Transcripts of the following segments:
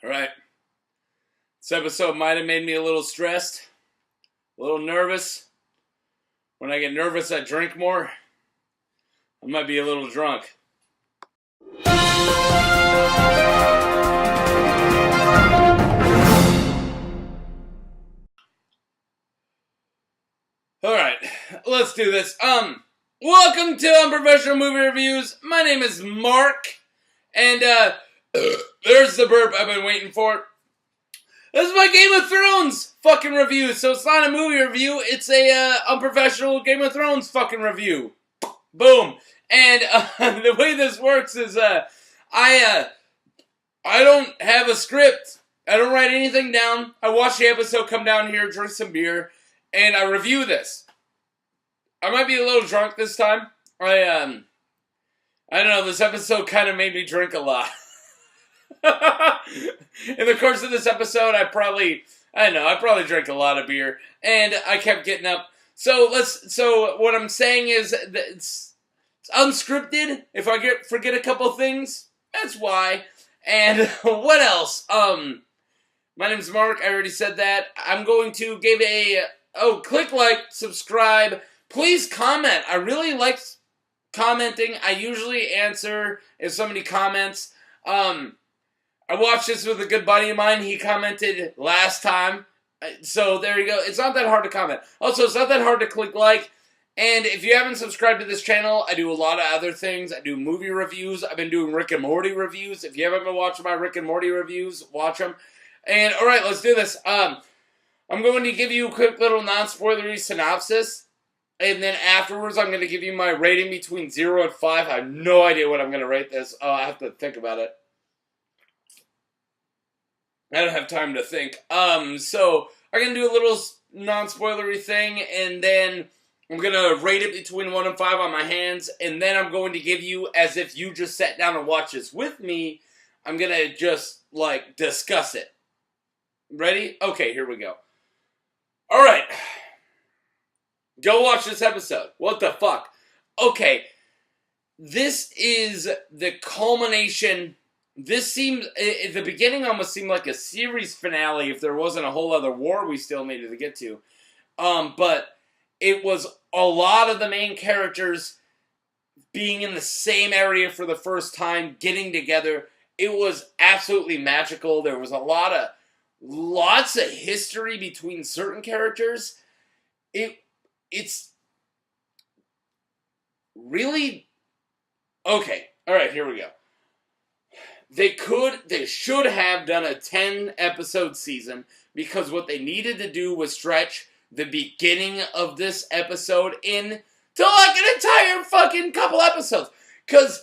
Alright. This episode might have made me a little stressed, a little nervous. When I get nervous, I drink more. I might be a little drunk. Alright, let's do this. Welcome to Unprofessional Movie Reviews. My name is Mark. And, there's the burp I've been waiting for. This is my Game of Thrones fucking review. So it's not a movie review, it's a unprofessional Game of Thrones fucking review. Boom. And the way this works is I don't have a script. I don't write anything down. I watch the episode, come down here, drink some beer, and I review this. I might be a little drunk this time. I don't know, this episode kind of made me drink a lot. In the course of this episode, I probably drank a lot of beer, and I kept getting up. So what I'm saying is that it's unscripted. If I forget a couple things, that's why. And what else? My name's Mark. I already said that. I'm going to give click like, subscribe. Please comment. I really like commenting. I usually answer if somebody comments. I watched this with a good buddy of mine. He commented last time. So there you go. It's not that hard to comment. Also, it's not that hard to click like. And if you haven't subscribed to this channel, I do a lot of other things. I do movie reviews. I've been doing Rick and Morty reviews. If you haven't been watching my Rick and Morty reviews, watch them. And alright, let's do this. I'm going to give you a quick little non-spoilery synopsis. And then afterwards, I'm going to give you my rating between 0 and 5. I have no idea what I'm going to rate this. I have to think about it. I don't have time to think. So I'm going to do a little non-spoilery thing, and then I'm going to rate it between 1 and 5 on my hands, and then I'm going to give you, as if you just sat down and watched this with me, I'm going to just, discuss it. Ready? Okay, here we go. Alright. Go watch this episode. What the fuck? Okay. This is the culmination. This seems, at the beginning almost seemed like a series finale if there wasn't a whole other war we still needed to get to. But it was a lot of the main characters being in the same area for the first time, getting together. It was absolutely magical. There was lots of history between certain characters. It's really, okay, alright, here we go. They should have done a 10-episode season, because what they needed to do was stretch the beginning of this episode in to an entire fucking couple episodes. Because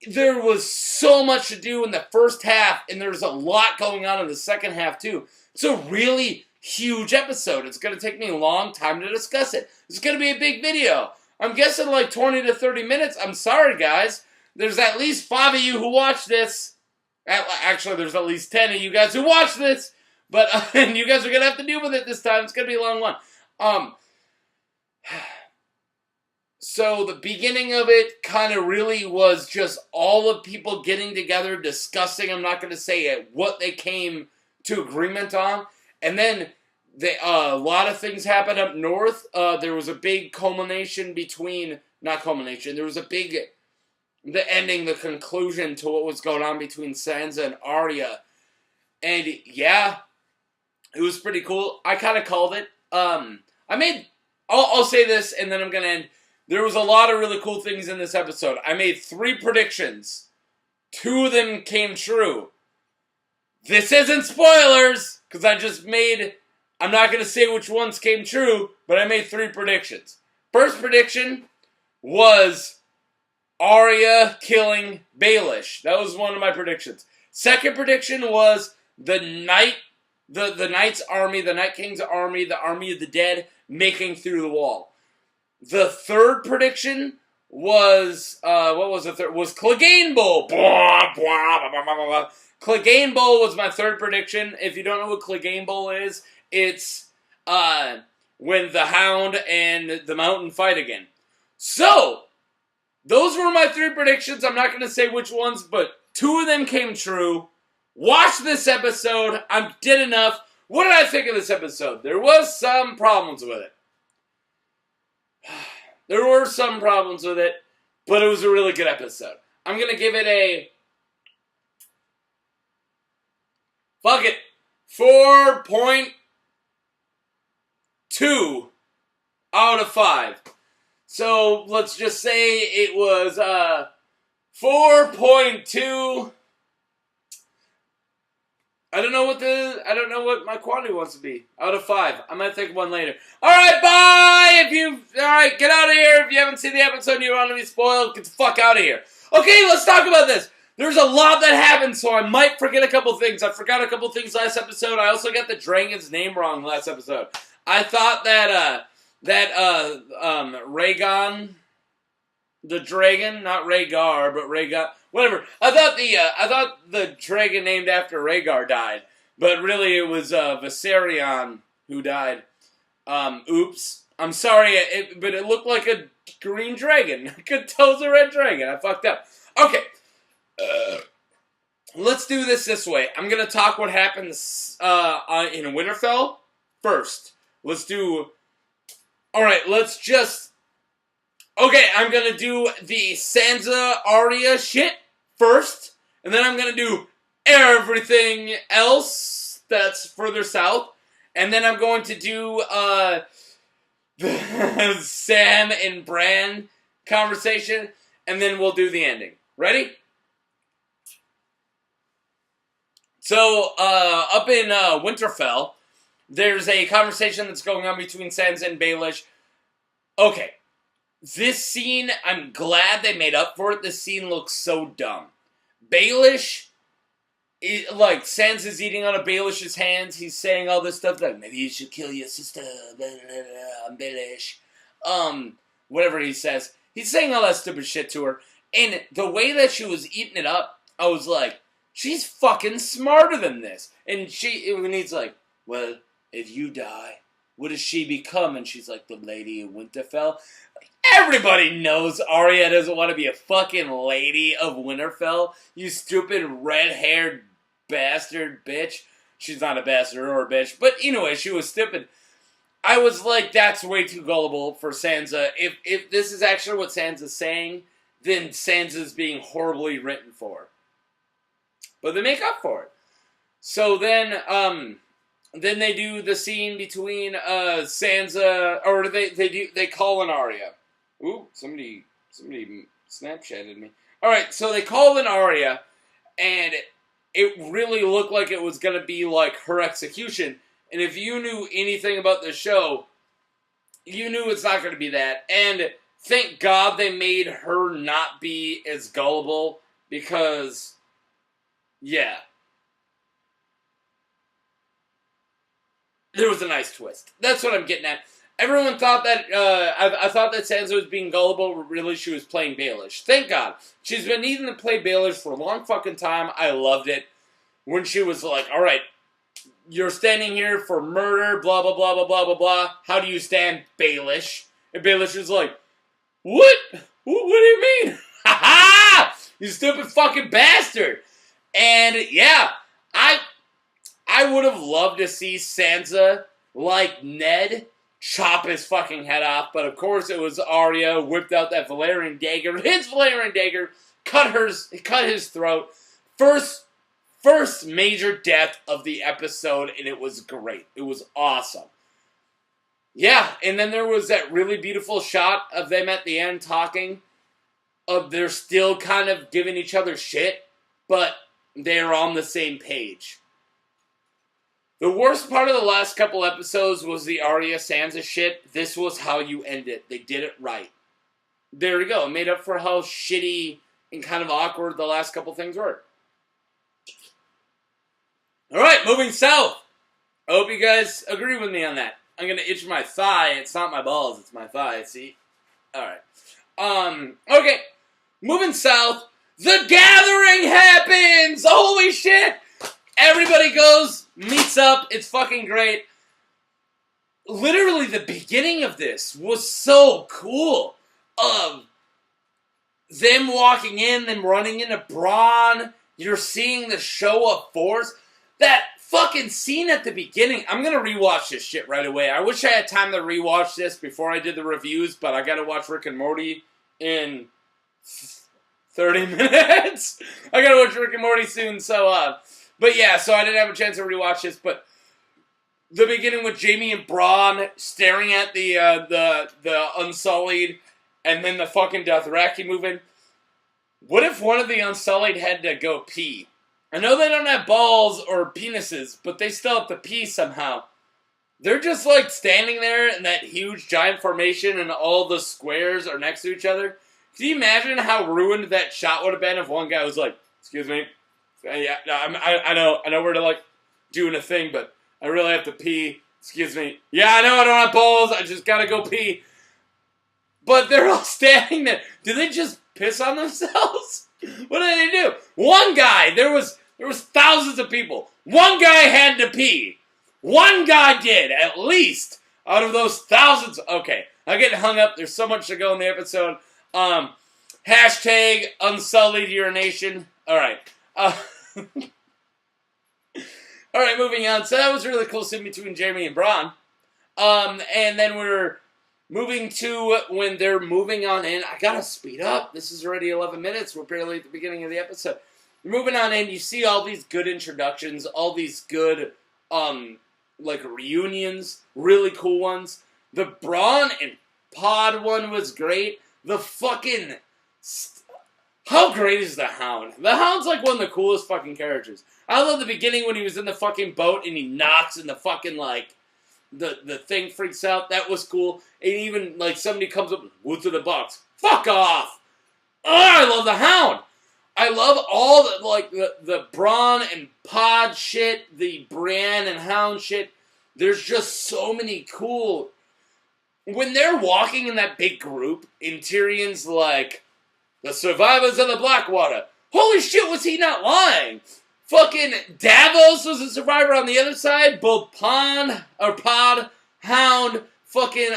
there was so much to do in the first half, and there's a lot going on in the second half too. It's a really huge episode. It's going to take me a long time to discuss it. It's going to be a big video. I'm guessing 20 to 30 minutes. I'm sorry, guys. There's at least 5 of you who watch this. Actually, there's at least 10 of you guys who watch this. But and you guys are going to have to deal with it this time. It's going to be a long one. So the beginning of it kind of really was just all of people getting together, discussing. I'm not going to say what they came to agreement on. And then a lot of things happened up north. There was a big culmination between, not culmination, there was a big, the ending, the conclusion to what was going on between Sansa and Arya. And yeah, it was pretty cool. I kind of called it. I'll say this and then I'm going to end. There was a lot of really cool things in this episode. I made 3 predictions. 2 of them came true. This isn't spoilers, because I'm not going to say which ones came true, but I made 3 predictions. First prediction was Arya killing Baelish. That was one of my predictions. Second prediction was the Knight's army, the Night King's army, the army of the dead, making through the wall. The third prediction was, was Clegane Bowl. Clegane Bowl was my third prediction. If you don't know what Clegane Bowl is, it's when the Hound and the Mountain fight again. So, those were my 3 predictions. I'm not going to say which ones, but 2 of them came true. Watch this episode. I did enough. What did I think of this episode? There was some problems with it. There were some problems with it, but it was a really good episode. I'm going to give it a... Fuck it. 4.2 out of 5. So, let's just say it was 4.2. I don't know what my quantity wants to be. Out of 5. I might think of one later. Alright, bye! Alright, get out of here. If you haven't seen the episode and you don't want to be spoiled, get the fuck out of here. Okay, let's talk about this. There's a lot that happened, so I might forget a couple things. I forgot a couple things last episode. I also got the dragon's name wrong last episode. I thought that Rhaegon, the dragon, not Rhaegar, but Rhaegon, whatever. I thought the dragon named after Rhaegar died, but really it was Viserion who died. Oops. I'm sorry, but it looked like a green dragon. I could tell it was a red dragon. I fucked up. Okay. Let's do this way. I'm going to talk what happens in Winterfell first. Alright, I'm going to do the Sansa Arya shit first, and then I'm going to do everything else that's further south, and then I'm going to do the Sam and Bran conversation, and then we'll do the ending. Ready? So, up in Winterfell, there's a conversation that's going on between Sansa and Baelish. Okay, this scene, I'm glad they made up for it. This scene looks so dumb. Baelish, Sansa's eating out of Baelish's hands. He's saying all this stuff like, maybe you should kill your sister, blah, blah, blah, Baelish. Whatever he says. He's saying all that stupid shit to her. And the way that she was eating it up, I was like, she's fucking smarter than this. And when he's like, well, if you die, what does she become? And she's like, the Lady of Winterfell. Everybody knows Arya doesn't want to be a fucking Lady of Winterfell. You stupid red-haired bastard bitch. She's not a bastard or a bitch. But anyway, she was stupid. I was like, that's way too gullible for Sansa. If this is actually what Sansa's saying, then Sansa's being horribly written for. But they make up for it. So then they do the scene between Sansa, or they call in Arya. Ooh, somebody Snapchatted me. Alright, so they call in Arya, and it really looked like it was going to be like her execution. And if you knew anything about the show, you knew it's not going to be that. And thank God they made her not be as gullible, because, yeah. There was a nice twist. That's what I'm getting at. Everyone thought that, I thought that Sansa was being gullible, but really she was playing Baelish. Thank God. She's been needing to play Baelish for a long fucking time. I loved it. When she was like, alright, you're standing here for murder, blah, blah, blah, blah, blah, blah, blah. How do you stand, Baelish? And Baelish was like, what? What do you mean? Ha ha! You stupid fucking bastard! And, yeah, I would have loved to see Sansa, like Ned, chop his fucking head off, but of course it was Arya, whipped out that Valyrian dagger, his Valyrian dagger, cut his throat. First major death of the episode, and it was great. It was awesome. Yeah, and then there was that really beautiful shot of them at the end talking. They're still kind of giving each other shit, but they're on the same page. The worst part of the last couple episodes was the Arya Sansa shit. This was how you end it. They did it right. There we go. It made up for how shitty and kind of awkward the last couple things were. Alright, moving south. I hope you guys agree with me on that. I'm going to itch my thigh. It's not my balls, it's my thigh, see? Alright. Okay. Moving south. The gathering happens! Holy shit! Everybody goes, meets up, it's fucking great. Literally, the beginning of this was so cool. Of them walking in, them running into Bronn, You're seeing the show of force. That fucking scene at the beginning. I'm going to rewatch this shit right away. I wish I had time to rewatch this before I did the reviews, but I got to watch Rick and Morty in 30 minutes. I got to watch Rick and Morty soon, so, but yeah, so I didn't have a chance to rewatch this, but the beginning with Jaime and Bronn staring at the Unsullied, and then the fucking Dothraki moving. What if one of the Unsullied had to go pee? I know they don't have balls or penises, but they still have to pee somehow. They're just like standing there in that huge giant formation and all the squares are next to each other. Can you imagine how ruined that shot would have been if one guy was like, excuse me, yeah, I know we're like doing a thing, but I really have to pee. Excuse me. Yeah, I know I don't have balls. I just gotta go pee. But they're all standing there. Do they just piss on themselves? What did they do? One guy, there was thousands of people. One guy had to pee. One guy did, at least, out of those thousands. Okay, I'm getting hung up. There's so much to go in the episode. Hashtag Unsullied urination. All right. All right, moving on. So that was really close in between Jaime and Bronn. And then we're moving to when they're moving on in. I gotta speed up. This is already 11 minutes. We're barely at the beginning of the episode. Moving on in, you see all these good introductions, all these good, like reunions, really cool ones. The Bronn and Pod one was great. The fucking... How great is the Hound? The Hound's like one of the coolest fucking characters. I love the beginning when he was in the fucking boat and he knocks and the fucking, like, the thing freaks out. That was cool. And even, like, somebody comes up, what's in the box? Fuck off! Oh, I love the Hound! I love all the, like, the Bronn and Pod shit, the Brienne and Hound shit. There's just so many cool... When they're walking in that big group, and Tyrion's like, the survivors of the Blackwater. Holy shit, was he not lying? Fucking Davos was a survivor on the other side. Both Pod, Hound, fucking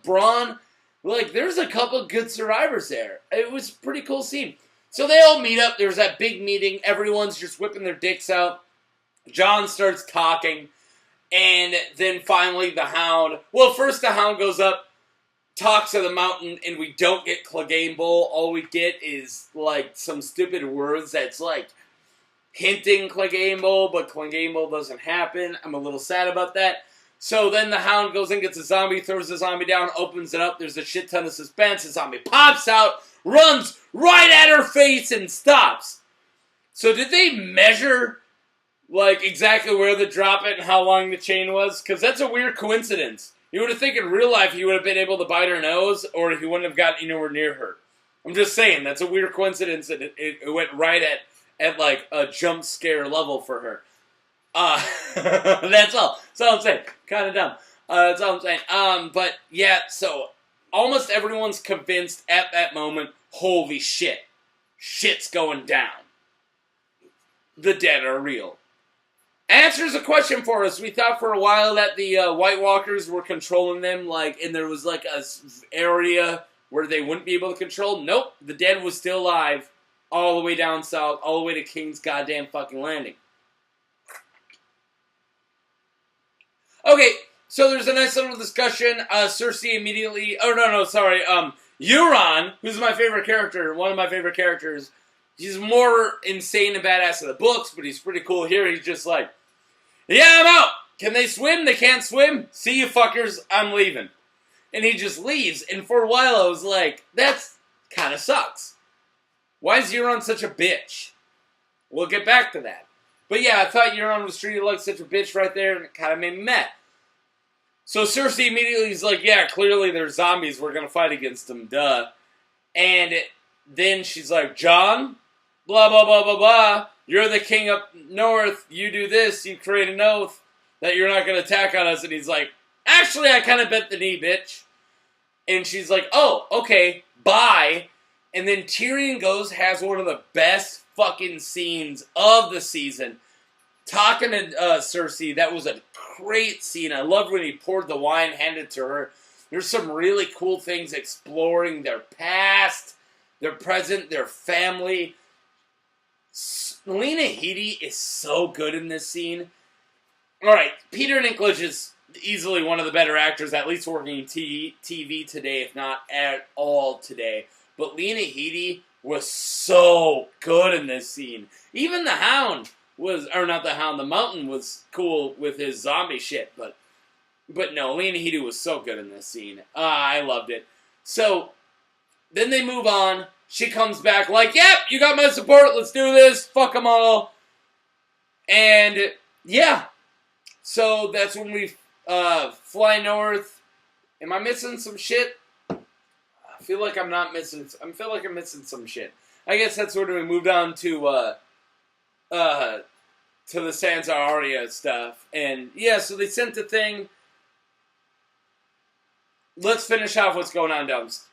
Bronn. Like, there's a couple good survivors there. It was a pretty cool scene. So they all meet up. There's that big meeting. Everyone's just whipping their dicks out. Jon starts talking. And then finally the Hound... Well, first the Hound goes up, talks to the mountain, and we don't get Clegane Bowl. All we get is, like, some stupid words that's, like, hinting Clegane Bowl, but Clegane Bowl doesn't happen. I'm a little sad about that. So then the Hound goes in, gets a zombie, throws the zombie down, opens it up. There's a shit ton of suspense. The zombie pops out, runs right at her face, and stops. So did they measure... like, exactly where to drop it and how long the chain was? Because that's a weird coincidence. You would have think in real life he would have been able to bite her nose, or he wouldn't have gotten anywhere near her. I'm just saying, that's a weird coincidence that it went right at like, a jump scare level for her. That's all. That's all I'm saying. Kind of dumb. That's all I'm saying. But, yeah, so, almost everyone's convinced at that moment, holy shit. Shit's going down. The dead are real. Answers a question for us. We thought for a while that the White Walkers were controlling them, like, and there was like a area where they wouldn't be able to control. Nope, the dead was still alive, all the way down south, all the way to King's goddamn fucking Landing. Okay, so there's a nice little discussion. Cersei immediately, Euron, who's my favorite character, one of my favorite characters. He's more insane and badass in the books, but he's pretty cool here. He's just like, yeah, I'm out. Can they swim? They can't swim? See you fuckers, I'm leaving. And he just leaves. And for a while I was like, that's kind of sucks. Why is Euron such a bitch? We'll get back to that. But yeah, I thought Euron was treated like such a bitch right there, and it kind of made me mad. So Cersei immediately is like, yeah, clearly they're zombies. We're going to fight against them, duh. And then she's like, Jon, blah, blah, blah, blah, blah. You're the king up north. You do this. You create an oath that you're not going to attack on us. And he's like, actually, I kind of bent the knee, bitch. And she's like, oh, okay, bye. And then Tyrion goes, has one of the best fucking scenes of the season. Talking to Cersei, that was a great scene. I loved when he poured the wine, handed it to her. There's some really cool things exploring their past, their present, their family. Lena Headey is so good in this scene. Alright, Peter Dinklage is easily one of the better actors, at least working in TV today, if not at all today. But Lena Headey was so good in this scene. Even the Hound was, or not the Hound, the Mountain was cool with his zombie shit, but no, Lena Headey was so good in this scene. I loved it. So, then they move on. She comes back like, yep, you got my support, let's do this, fuck them all. And, yeah. So, that's when we fly north. Am I missing some shit? I feel like I'm missing some shit. I guess that's when we moved on to the Sansa Arya stuff. And, yeah, so they sent the thing. Let's finish off what's going on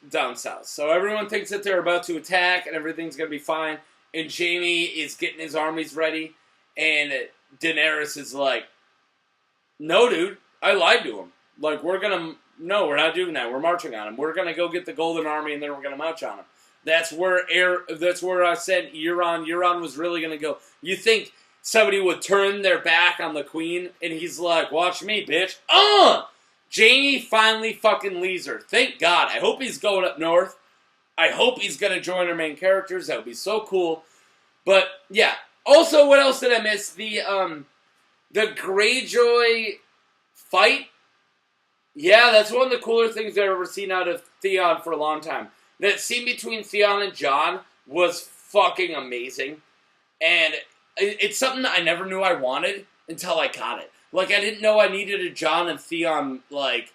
down south. So everyone thinks that they're about to attack and everything's going to be fine. And Jaime is getting his armies ready. And Daenerys is like, no, dude, I lied to him. Like, we're not doing that. We're marching on him. We're going to go get the Golden Army and then we're going to march on him. That's where I said Euron was really going to go. You think somebody would turn their back on the queen? And he's like, watch me, bitch. Jaime finally fucking leaves her. Thank God. I hope he's going up north. I hope he's going to join our main characters. That would be so cool. But, yeah. Also, what else did I miss? The Greyjoy fight. Yeah, that's one of the cooler things I've ever seen out of Theon for a long time. That scene between Theon and Jon was fucking amazing. And it's something I never knew I wanted until I got it. Like, I didn't know I needed a Jon and Theon, like,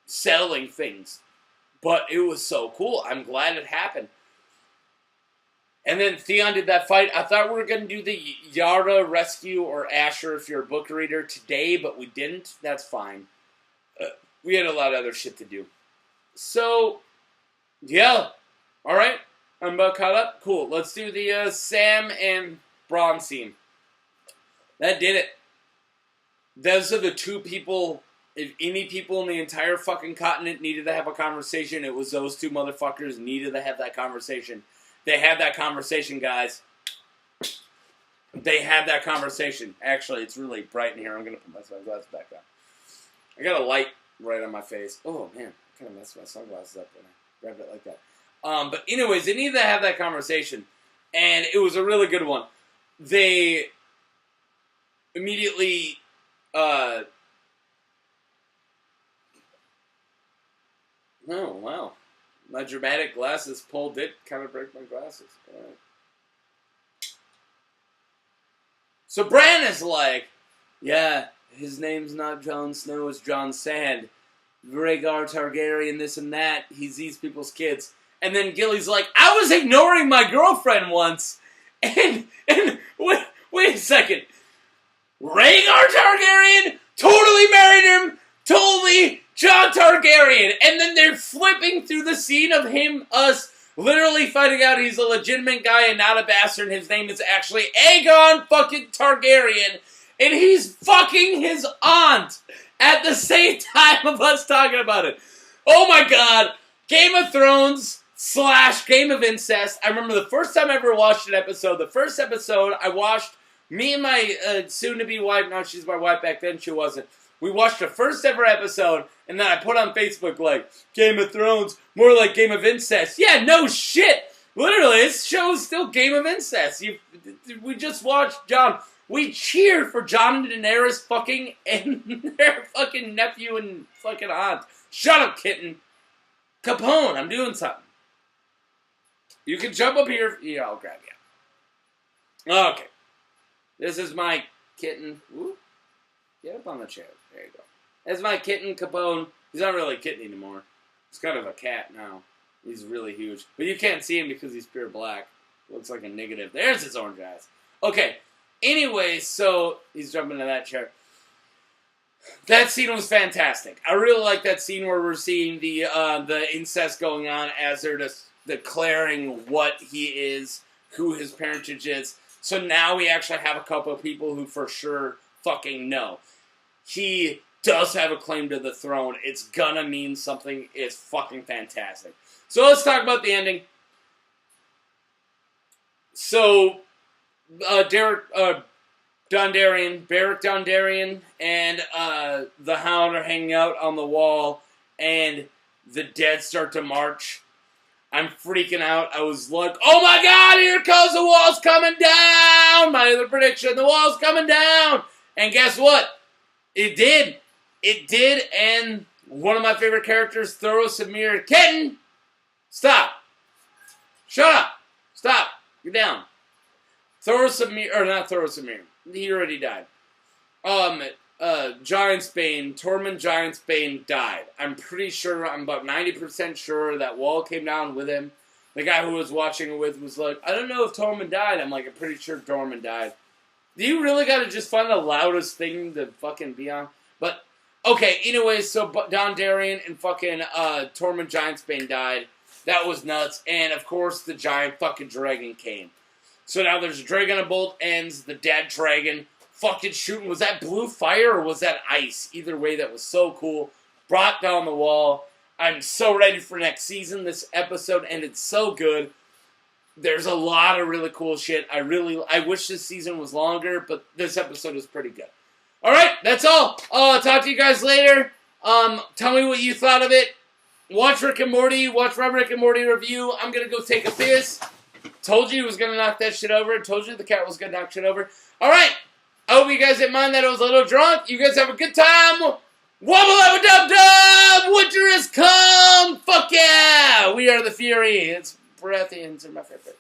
settling things. But it was so cool. I'm glad it happened. And then Theon did that fight. I thought we were going to do the Yara rescue or Asher if you're a book reader today, but we didn't. That's fine. We had a lot of other shit to do. So, yeah. Alright. I'm about caught up. Cool. Let's do the Sam and Bronn scene. That did it. Those are the two people, if any people in the entire fucking continent needed to have a conversation, it was those two motherfuckers needed to have that conversation. They had that conversation, guys. They had that conversation. Actually, it's really bright in here. I'm going to put my sunglasses back on. I got a light right on my face. Oh, man. I kind of messed my sunglasses up when I grabbed it like that. But anyways, they needed to have that conversation. And it was a really good one. They immediately, oh, wow. My dramatic glasses pull did kind of break my glasses. All right. So Bran is like, yeah, his name's not Jon Snow, it's Jon Sand. Rhaegar Targaryen, this and that. He's these people's kids. And then Gilly's like, I was ignoring my girlfriend once. And wait a second. Rhaegar Targaryen totally married him. Totally Jon Targaryen. And then they're flipping through the scene of us literally finding out he's a legitimate guy and not a bastard. And his name is actually Aegon fucking Targaryen. And he's fucking his aunt at the same time of us talking about it. Oh my God. Game of Thrones / Game of Incest. I remember the first time I ever watched an episode. The first episode I watched, me and my soon-to-be wife, now she's my wife, back then she wasn't. We watched the first ever episode, and then I put on Facebook like, Game of Thrones, more like Game of Incest. Yeah, no shit. Literally, this show is still Game of Incest. We just watched Jon. We cheered for Jon and Daenerys fucking and their fucking nephew and fucking aunt. Shut up, kitten. Capone, I'm doing something. You can jump up here. Yeah, I'll grab you. Okay. This is my kitten. Ooh. Get up on the chair. There you go. That's my kitten, Capone. He's not really a kitten anymore. He's kind of a cat now. He's really huge. But you can't see him because he's pure black. Looks like a negative. There's his orange eyes. Okay. Anyway, so he's jumping into that chair. That scene was fantastic. I really like that scene where we're seeing the incest going on as they're just declaring what he is, who his parentage is. So now we actually have a couple of people who for sure fucking know. He does have a claim to the throne. It's gonna mean something. It's fucking fantastic. So let's talk about the ending. So, Beric Dondarrion, and the Hound are hanging out on the wall, and the dead start to march. I'm freaking out. I was like, oh my god, here comes the wall's coming down! My other prediction, the wall's coming down! And guess what? It did. It did, and one of my favorite characters, Thoros of Myr. Kitten! Stop! Shut up! Stop! You're down. Thoros of Myr, or not Thoros of Myr. He already died. Giantsbane, Tormund Giantsbane died. I'm pretty sure, I'm about 90% sure that wall came down with him. The guy who was watching it with was like, I don't know if Tormund died. I'm like, I'm pretty sure Tormund died. Do you really gotta just find the loudest thing to fucking be on? But, okay, anyways, so Dondarrion and fucking Tormund Giantsbane died. That was nuts. And, of course, the giant fucking dragon came. So now there's a dragon of both ends, the dead dragon fucking shooting. Was that blue fire or was that ice? Either way, that was so cool. Brought down the wall. I'm so ready for next season. This episode ended so good. There's a lot of really cool shit. I wish this season was longer, but this episode is pretty good. Alright, that's all. Talk to you guys later. Tell me what you thought of it. Watch Rick and Morty. Watch my Rick and Morty review. I'm gonna go take a piss. Told you he was gonna knock that shit over. Told you the cat was gonna knock shit over. Alright. I hope you guys didn't mind that I was a little drunk. You guys have a good time. Wobble-abba-dub-dub! Winter has come! Fuck yeah! We are the Fury. It's Baratheons are my favorite.